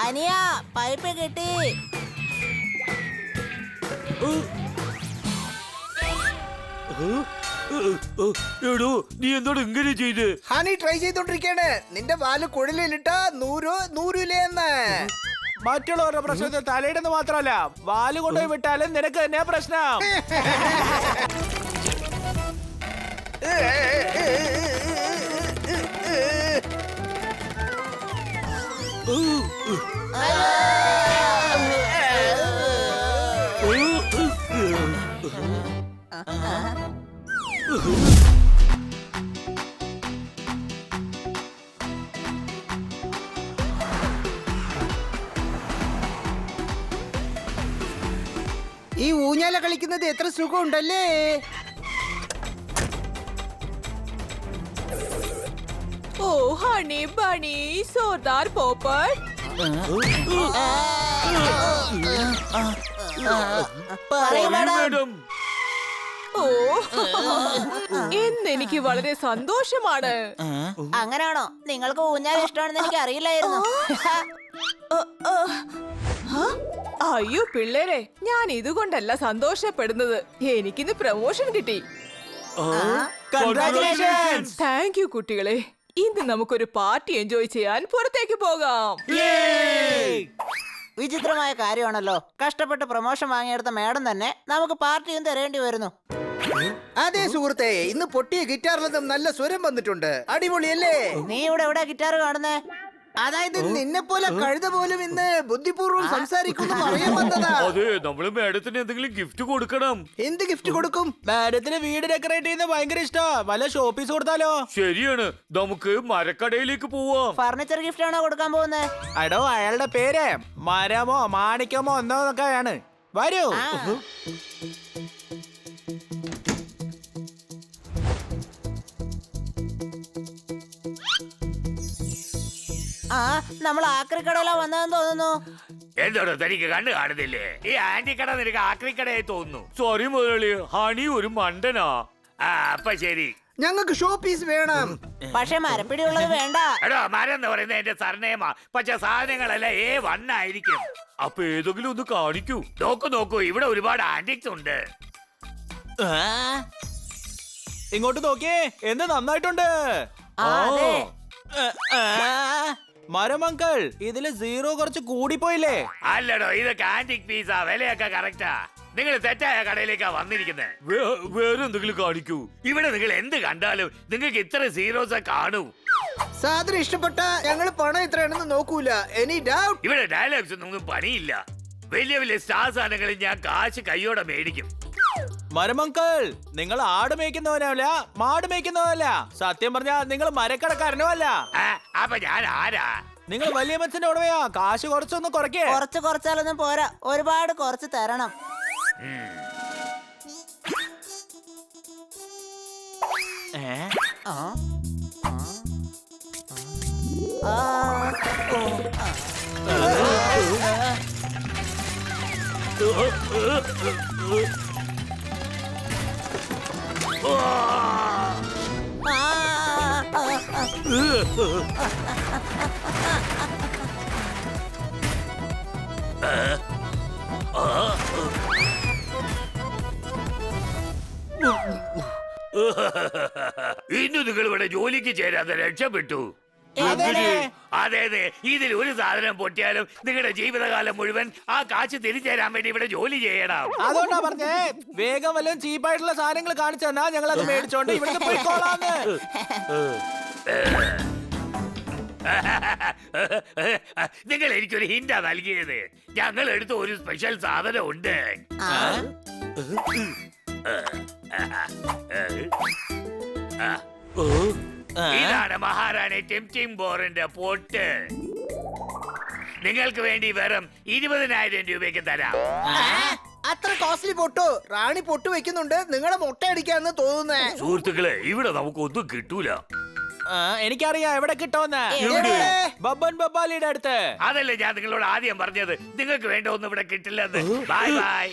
അനിയ പൈപ്പ് കിട്ടി. എടോ നീ എന്താണ് ഇങ്ങനെ ചെയ്ത്? ഹണി ട്രൈ ചെയ്തോണ്ടിരിക്കാണ്. നിന്റെ വാല് കുഴലിലിട്ട നൂരൂലെന്ന്. മറ്റുള്ളവരുടെ പ്രശ്നത്തിൽ തലയിടുന്ന മാത്രമല്ല, വാല് കൊണ്ടുപോയി വിട്ടാലും നിനക്ക് തന്നെ പ്രശ്നം. ഈ ഊഞ്ഞാല കളിക്കുന്നത് എത്ര സുഖമുണ്ടല്ലേ. ഓ honey bunny Sardar Popat. Madam ഓ ഇന്നെനിക്ക് വളരെ സന്തോഷമാണ്. അങ്ങനാണോ? നിങ്ങൾക്ക് ഊഞ്ഞാൽ ഇഷ്ടമാണെന്ന് എനിക്ക് അറിയില്ലായിരുന്നു. അയ്യോ പിള്ളേരെ, ഞാൻ ഇതുകൊണ്ടല്ല സന്തോഷപ്പെടുന്നത്. എനിക്കിന്ന് പ്രമോഷൻ കിട്ടി. താങ്ക് യു കുട്ടികളെ. ഇന്ന് നമുക്കൊരു പാർട്ടി എൻജോയ് ചെയ്യാൻ പുറത്തേക്ക് പോകാം. വിചിത്രമായ കാര്യമാണല്ലോ, കഷ്ടപ്പെട്ട് പ്രൊമോഷൻ വാങ്ങിയെടുത്ത മേഡം തന്നെ നമുക്ക് പാർട്ടിയും തരേണ്ടി വരുന്നു. അതെ സുഹൃത്തെ, ഇന്ന് പൊട്ടിയ ഗിറ്റാറിൽ നിന്നും നല്ല സ്വരം വന്നിട്ടുണ്ട്. അടിപൊളിയല്ലേ? നീ ഇവിടെ എവിടെ ഗിറ്റാർ കാണുന്നേ? അതായത് നിന്നെ പോലെ കഴുത പോലും ഇന്ന് ബുദ്ധിപൂർവ്വം സംസാരിക്കുന്നു അറിയാൻ വന്നതാ. അതെ, നമ്മള് മാഡത്തിന് എന്തെങ്കിലും ഗിഫ്റ്റ് കൊടുക്കണം. എന്ത് ഗിഫ്റ്റ് കൊടുക്കും? മാഡത്തിന് വീട് ഡെക്കറേറ്റ് ചെയ്യുന്നത് ഭയങ്കര ഇഷ്ടാ. വല്ല ഷോപ്പീസ് കൊടുത്താലോ? ശരിയാണ്, നമുക്ക് മരക്കടയിലേക്ക് പോവാം. ഫർണിച്ചർ ഗിഫ്റ്റ് ആണോ കൊടുക്കാൻ പോകുന്നത്? അടോ, അയാളുടെ പേര് മരമോ മാണിക്കമോ എന്നൊക്കെയാണ്. വരൂ. ആ, നമ്മൾ ആക്രിക്കടയിലാ വന്നതെന്ന് തോന്നുന്നു. എന്താണോ തനിക്ക് കണ്ണ് കാണുന്നില്ലേ? ഈ ആന്റി കട നിനക്ക് ആക്രിക്കടയായി തോന്നുന്നു. സോറി മുതലാളി, ഹണി ഒരു മണ്ടനാ. അപ്പൊ ശരി, ഞങ്ങൾക്ക് ഷോ പീസ് വേണം. പക്ഷെ മരപ്പിടിയുള്ളത് വേണ്ട. എടോ, മരം എന്ന് പറയുന്നത് എന്റെ സർനേമാ. പക്ഷെ സാധനങ്ങളെല്ലാം A1 ആയിരിക്കും. അപ്പൊ ഏതെങ്കിലും ഒന്ന് കാണിക്കൂ. നോക്കൂ, ഇവിടെ ഒരുപാട് ആന്റിക്സ് ഉണ്ട്. ഇങ്ങോട്ട് നോക്കിയേ, എന്ത് നന്നായിട്ടുണ്ട്. ആ, അതെ. മരമങ്കൾ, ഇതില് സീറോ കുറച്ച് കൂടിപ്പോയില്ലേ? അല്ലടോ, ഇതൊക്കെ ആന്റിക് പീസാ. വിലയൊക്കെ കറക്റ്റാ. നിങ്ങൾ തെറ്റായ കടയിലേക്കാ വന്നിരിക്കുന്നത്. വേറെ എന്തെങ്കിലും കാണിക്കൂ. ഇവിടെ നിങ്ങൾ എന്ത് കണ്ടാലും നിങ്ങൾക്ക് ഇത്ര സീറോസ് കാണൂ. സാധനം ഇഷ്ടപ്പെട്ട ഞങ്ങൾ പണം എത്രയാണെന്ന് നോക്കൂല. Any doubt? ഇവിടെ ഡയലോഗ്സ് ഒന്നും പണിയില്ല. വലിയ വലിയ സ്റ്റാർ സാധനങ്ങളിൽ ഞാൻ കാശ് കയ്യോടെ മേടിക്കും. മരമങ്കൾ, നിങ്ങൾ ആട് മേയ്ക്കുന്നവനല്ല, മാട് മേയ്ക്കുന്നവനല്ല. സത്യം പറഞ്ഞാ നിങ്ങൾ മരക്കടക്കാരനോ അല്ല. അപ്പൊ ഞാൻ ആരാ? നിങ്ങൾ വലിയ മനുഷ്യന്റെ ഉടമയാ. കാശ് കുറച്ചൊന്ന് കുറയ്ക്കേ. കുറച്ച് കുറച്ചാലൊന്നും പോരാ, ഒരുപാട് കുറച്ച് തരണം. ആ. ആ. ഇന്ന് നിങ്ങൾ ഇവിടെ ജോലിക്ക് ചേരാതെ രക്ഷപ്പെട്ടു. അതെ, ഇതിൽ ഒരു സാധനം പൊട്ടിയാലും നിങ്ങളുടെ ജീവിതകാലം മുഴുവൻ ആ കാശ് തിരിച്ചുതരാൻ വേണ്ടി ഇവിടെ ജോലി ചെയ്യണം. അതുകൊണ്ടാ പറഞ്ഞേ, വേഗം വല്ലതും ചീപ്പായിട്ടുള്ള സാധനങ്ങൾ കാണിച്ചു തന്നാ ഞങ്ങൾ അത് മേടിച്ചോണ്ട് ഇവിടുന്ന് പോയിക്കോളാന്ന്. നിങ്ങൾ എനിക്കൊരു ഹിന്റാ നൽകിയത്. ഞങ്ങൾ എടുത്ത ഒരു സ്പെഷ്യൽ സാധനം ഉണ്ട്. ഇതാണ് മഹാറാണി ടെംപ്റ്റിംഗ് ബോറിന്റെ പൊട്ട്. നിങ്ങൾക്ക് വേണ്ടി വെറും 20,000 രൂപയ്ക്ക് തരാം. അത്ര കോസ്റ്റ്ലി പൊട്ടോ? റാണി പൊട്ട് വെക്കുന്നുണ്ട്, നിങ്ങളെ മുട്ട അടിക്കാന്ന് തോന്നുന്നേ. സുഹൃത്തുക്കളെ, ഇവിടെ നമുക്കൊന്നും കിട്ടൂല. എനിക്കറിയാം എവിടെ കിട്ടുമെന്ന്. ബബ്ബൻ ബബ്ബാലിയുടെ അടുത്ത്. അതല്ലേ ഞാൻ നിങ്ങളോട് ആദ്യം പറഞ്ഞത്, നിങ്ങൾക്ക് വേണ്ട ഒന്നും ഇവിടെ കിട്ടില്ലെന്ന്. Bye bye.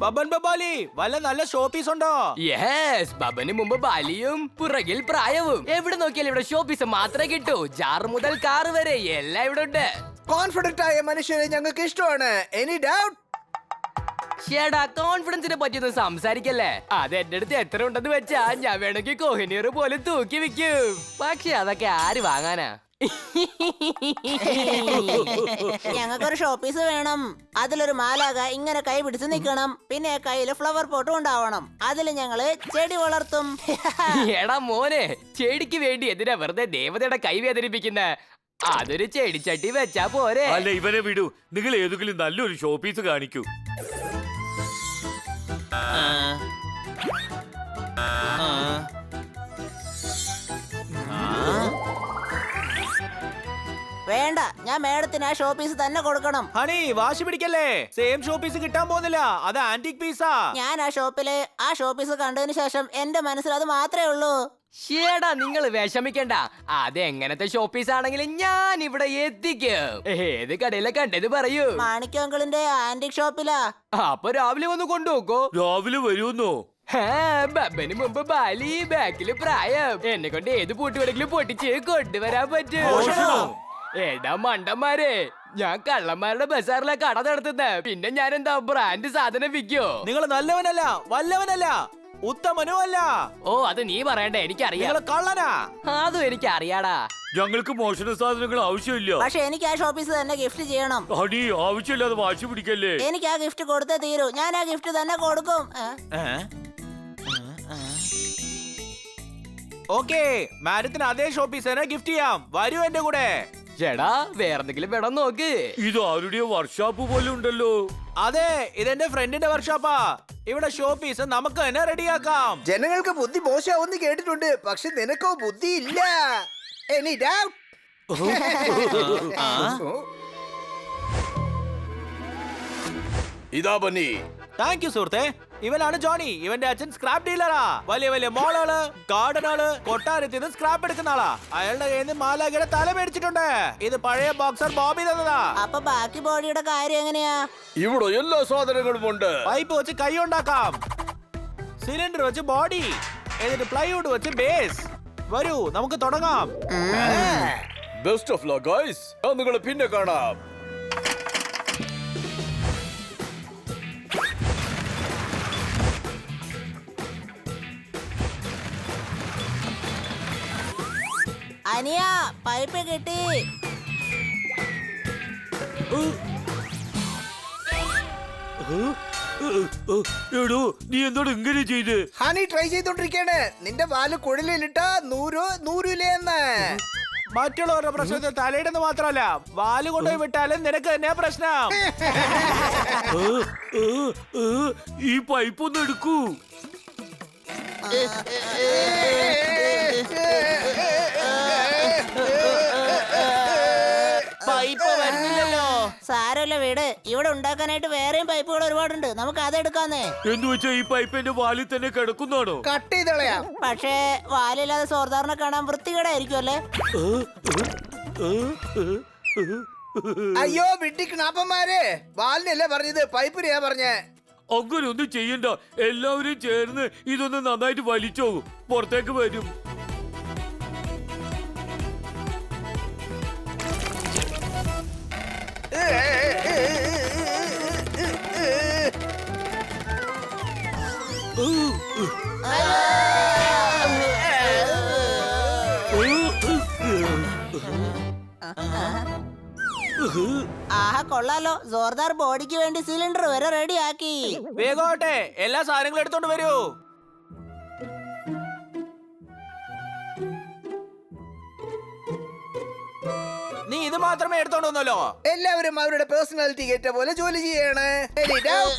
ബബൻ ബബാലി വല്ല നല്ല ഷോപ്പീസ് ഉണ്ടോ? യെസ്, ബബന് മുമ്പ് ബാലിയും പുറകിൽ പ്രായവും. എവിടെ നോക്കിയാലും ഇവിടെ ഷോപ്പീസ് മാത്രമേ കിട്ടൂ. ജാർ മുതൽ കാറ് വരെ എല്ലാം ഇവിടെ ഉണ്ട്. കോൺഫിഡന്റ് ആയ മനുഷ്യരെ ഞങ്ങൾക്ക് ഇഷ്ടമാണ്. Any doubt? ചേടാ, കോൺഫിഡൻസിനെ പറ്റിയൊന്നും സംസാരിക്കല്ലേ. അത് എന്റെ അടുത്ത് എത്ര ഉണ്ടെന്ന് വെച്ചാ ഞാൻ വേണമെങ്കിൽ കോഹിനീർ പോലെ തൂക്കി വെക്കും. പക്ഷെ അതൊക്കെ ആര് വാങ്ങാനാ? ഞങ്ങൾക്കൊരു ഷോപ്പീസ് വേണം. അതിലൊരു മാലാക ഇങ്ങനെ കൈ പിടിച്ച് നിൽക്കണം. പിന്നെ കയ്യില് ഫ്ലവർ പോട്ടും ഉണ്ടാവണം. അതിൽ ഞങ്ങള് ചെടി വളർത്തും. എടാ മോനെ, ചെടിക്ക് വേണ്ടി എന്തിനാ വെറുതെ ദേവതയുടെ കൈ വേദനിപ്പിക്കുന്ന? അതൊരു ചെടിച്ചട്ടി വെച്ചാ പോരെ. അല്ല, ഇവനെ വിടൂ. നിങ്ങൾ ഏതെങ്കിലും നല്ലൊരു ഷോപ്പീസ് കാണിക്കൂ. വേണ്ട, ഞാൻ മേഡത്തിന് ആ ഷോപ്പീസ് തന്നെ കൊടുക്കണം. ഹണി, വാശി പിടിക്കല്ലേ. സെയിം ഷോപ്പീസ് കിട്ടാൻ പോകുന്നില്ല. അത് ആന്റിക് പീസാ. ഞാൻ ആ ഷോപ്പീസ് കണ്ടതിന് ശേഷം എന്റെ മനസ്സിൽ അത് മാത്രമേ ഉള്ളൂ. ഷേടാ, നിങ്ങൾ വിഷമിക്കണ്ട. അതെങ്ങനത്തെ ഷോപ്പീസ് ആണെങ്കിലും ഞാൻ ഇവിടെ എത്തിക്കും. ഏത് കടയിലെ കണ്ടത് പറയൂ. മാണിക്യങ്കിളിന്റെ ആന്റിക് ഷോപ്പിലാ. അപ്പൊ രാവിലെ വന്ന് കൊണ്ടുപോക്കോ. രാവിലെ വരുമെന്നോ? ബബന് മുമ്പ് ബാലി, ബാക്കില് പ്രായം. എന്നെ കൊണ്ട് ഏത് പൂട്ട് വേണമെങ്കിലും പൊട്ടിച്ച് കൊണ്ടുവരാൻ പറ്റും. എടാ മണ്ടന്മാരെ, ഞാൻ കള്ളന്മാരുടെ ബസാറിലെ കട നടത്തുന്നത്. പിന്നെ ഞാൻ എന്താ ബ്രാൻഡ് സാധനം വിൽക്കോ? നിങ്ങൾ നല്ലവനല്ല, വല്ലവനല്ല, ഉത്തമനോ അല്ല. ഓ, അത് നീ പറയണ്ട, എനിക്കറിയാം. നിങ്ങൾ കള്ളനാ. അതും എനിക്കറിയാടാ. ഞങ്ങൾക്ക് മോഷണ സാധനങ്ങൾ ആവശ്യമില്ല. പക്ഷെ എനിക്ക് ആ ഷോപ്പീസ് തന്നെ ഗിഫ്റ്റ് ചെയ്യണം. ഹണി, ആവശ്യമില്ലാതെ വാശി പിടിക്കല്ലേ. എനിക്ക് ആ ഗിഫ്റ്റ് കൊടുത്തേ തീരൂ. ഞാൻ ആ ഗിഫ്റ്റ് തന്നെ കൊടുക്കും. ഓക്കേ, മാഡത്തിന് അതേ ഷോപ്പീസ് തന്നെ ഗിഫ്റ്റ് ചെയ്യാം. വരൂ എന്റെ കൂടെ. ചേടാ, വേറെന്തെങ്കിലും വേണം നോക്ക്. ഇത് ആരുടെയോ വർക്ക്ഷോപ്പ് പോലെ ഉണ്ടല്ലോ. അതെ, ഇതെന്റെ ഫ്രണ്ടിന്റെ വർക്ക്ഷോപ്പാ. ഇവിടെ ഷോപ്പീസ് നമുക്ക് തന്നെ റെഡിയാക്കാം. ജനങ്ങൾക്ക് ബുദ്ധി മോശമാവെന്ന് കേട്ടിട്ടുണ്ട്. പക്ഷെ നിനക്കോ ബുദ്ധി ഇല്ല. Any doubt? ഇതാ ബന്നി. താങ്ക് യു സുഹൃത്തെ. ഇവനാണ് ജോണി. ഇവന്റെ അച്ഛൻ സ്ക്രാപ്പ് ഡീലറാ. വലിയ വലിയ മോളുകള്, ഗാർഡനുകള്, കൊട്ടാരത്തിൽ നിന്ന് സ്ക്രാപ്പ് എടുക്കുന്ന ആളാ. അയാളുടെ കയ്യിൽ നിന്ന് മാലാഖയുടെ തല മേടിച്ചിട്ടുണ്ട്. ഇത് പഴയ ബോക്സർ ബോബി തന്നതാ. അപ്പൊ ബാക്കി ബോഡിയുടെ കാര്യം എങ്ങനെയാ? ഇവിടെ എല്ലാ സാധനങ്ങളും ഉണ്ട്. പൈപ്പ് വെച്ച് കൈ ഉണ്ടാക്കാം, സിലിണ്ടർ വെച്ച് ബോഡി, എന്നിട്ട് പ്ലൈവുഡ് വെച്ച് ബേസ്. വരൂ, നമുക്ക് തുടങ്ങാം. Best of luck guys. നിങ്ങൾ പിന്നെ കാണാം. അനിയ, പൈപ്പ് കിട്ടി. എടോ, നീ എന്നോട് ഇങ്ങനെ ചെയ്ത്? ഹണി ട്രൈ ചെയ്തോണ്ടിരിക്കാണ്. നിന്റെ വാല് കുഴലിലിട്ടാ നൂരൂലെന്ന്. മറ്റുള്ളവരുടെ പ്രശ്നത്തിൽ തലയിടുന്ന മാത്രമല്ല, വാല് കൊണ്ടുപോയി വിട്ടാലും നിനക്ക് തന്നെ പ്രശ്നം. ഈ പൈപ്പ് ഒന്ന് എടുക്കൂ. പൈപ്പ് വരുന്നില്ലല്ലോ. സാരമില്ല, വീട് ഇവിടെ ഉണ്ടാക്കാനായിട്ട് വേറെയും പൈപ്പുകൾ ഒരുപാടുണ്ട്. നമുക്ക് അതെടുക്കാന്നേ. എന്ന് വെച്ചാ ഈ പൈപ്പ് എന്റെ വാലിൽ തന്നെ കിടക്കുന്നാണോ? കട്ട് ചെയ്തളയാം. പക്ഷേ വാലില്ലാതെ സോർദാറിനെ കാണാൻ വൃത്തികേടായിരിക്കും അല്ലേ? അയ്യോ വിഡ്ഢിക്കണാപ്പന്മാരെ, വാലിനല്ലേ പറഞ്ഞത്, പൈപ്പിനെയാ പറഞ്ഞേ. അങ്ങനെ ഒന്നും ചെയ്യണ്ട. എല്ലാവരും ചേർന്ന് ഇതൊന്ന് നന്നായിട്ട് വലിച്ചോ. പുറത്തേക്ക് വരും. ആഹാ, കൊള്ളാലോ. സോർദാർ ബോഡിക്ക് വേണ്ടി സിലിണ്ടർ വരെ റെഡിയാക്കി. വേഗോട്ടെ, എല്ലാ സാധനങ്ങളും എടുത്തോണ്ട് വരൂ. നീ ഇത് മാത്രമേ എടുത്തോണ്ട് വന്നല്ലോ. എല്ലാവരും അവരുടെ പേഴ്സണാലിറ്റി കേറ്റ പോലെ ജോലി ചെയ്യാണ്. Any doubt?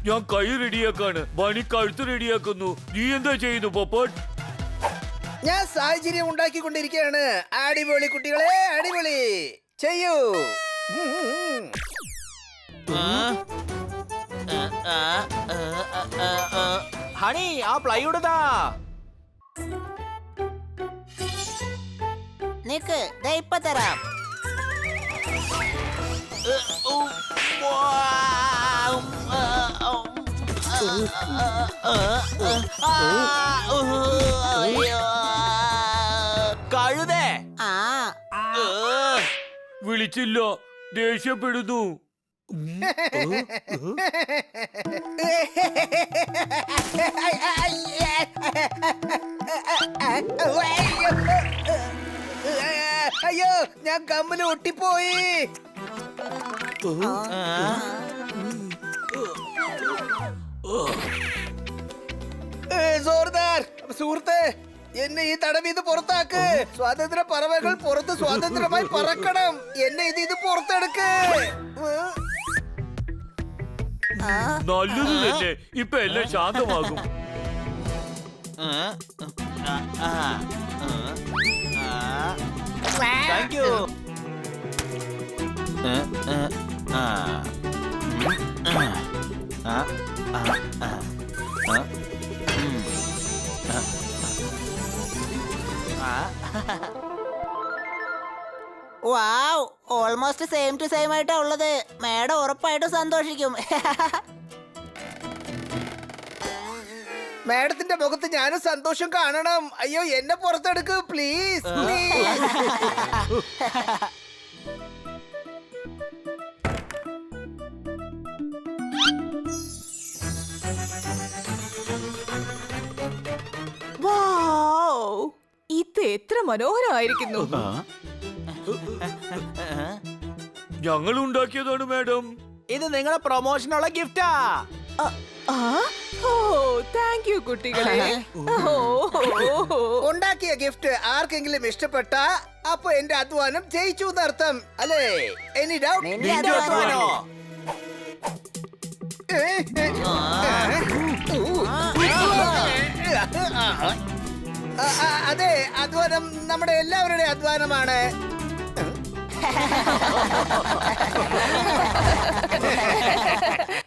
ഞാൻ കൈ റെഡിയാക്കാണ്. ബണി കഴുത്ത് റെഡിയാക്കുന്നു. നീ എന്താ ചെയ്യുന്നു പോപ്പട്ട്? ഞാൻ സാഹചര്യം ഉണ്ടാക്കിക്കൊണ്ടിരിക്കുകയാണ്. അടിപൊളി കുട്ടികളെ, അടിപൊളി ചെയ്യൂ. ഹണി ആ പ്ലൈവുഡ് താ. നിക്ക് ദേ ഇപ്പൊ തരാം. കഴുതേ. ആ വിളിച്ചില്ല, ദേഷ്യപ്പെടുന്നു. അയ്യോ ഞാൻ കമ്മിൽ ഒട്ടിപ്പോയി. സോർദാർ സുഹൃത്തെ, എന്നെ ഈ തടവീത് പുറത്താക്ക്. സ്വാതന്ത്ര്യ പറവകൾ പുറത്ത് സ്വാതന്ത്ര്യമായി പറക്കണം. എന്നെ ഇത് പുറത്തെടുക്ക്. നല്ലത് തന്നെ, ഇപ്പൊ എല്ലാം ശാന്തമാകും. Thank you. Wow, almost same to same ആയിട്ടാ ഉള്ളത്. മേഡം ഉറപ്പായിട്ടും സന്തോഷിക്കും. മാഡത്തിന്റെ മുഖത്ത് ഞാനും സന്തോഷം കാണണം. അയ്യോ എന്നെ പുറത്തെടുക്ക് പ്ലീസ്. വൗ, ഇത് എത്ര മനോഹരമായിരിക്കുന്നു. ഞങ്ങൾ ഉണ്ടാക്കിയതാണ് മാഡം. ഇത് നിങ്ങളെ പ്രൊമോഷനുള്ള ഗിഫ്റ്റാ. ഓ താങ്ക് യു കുട്ടികളെ. ഉണ്ടാക്കിയ ഗിഫ്റ്റ് ആർക്കെങ്കിലും ഇഷ്ടപ്പെട്ട അപ്പൊ എന്റെ അധ്വാനം ജയിച്ചു എന്നർത്ഥം അല്ലേ? Any doubt? നിന്റെ അധ്വാനോ? അതെ, അധ്വാനം നമ്മുടെ എല്ലാവരുടെയും അധ്വാനമാണ്.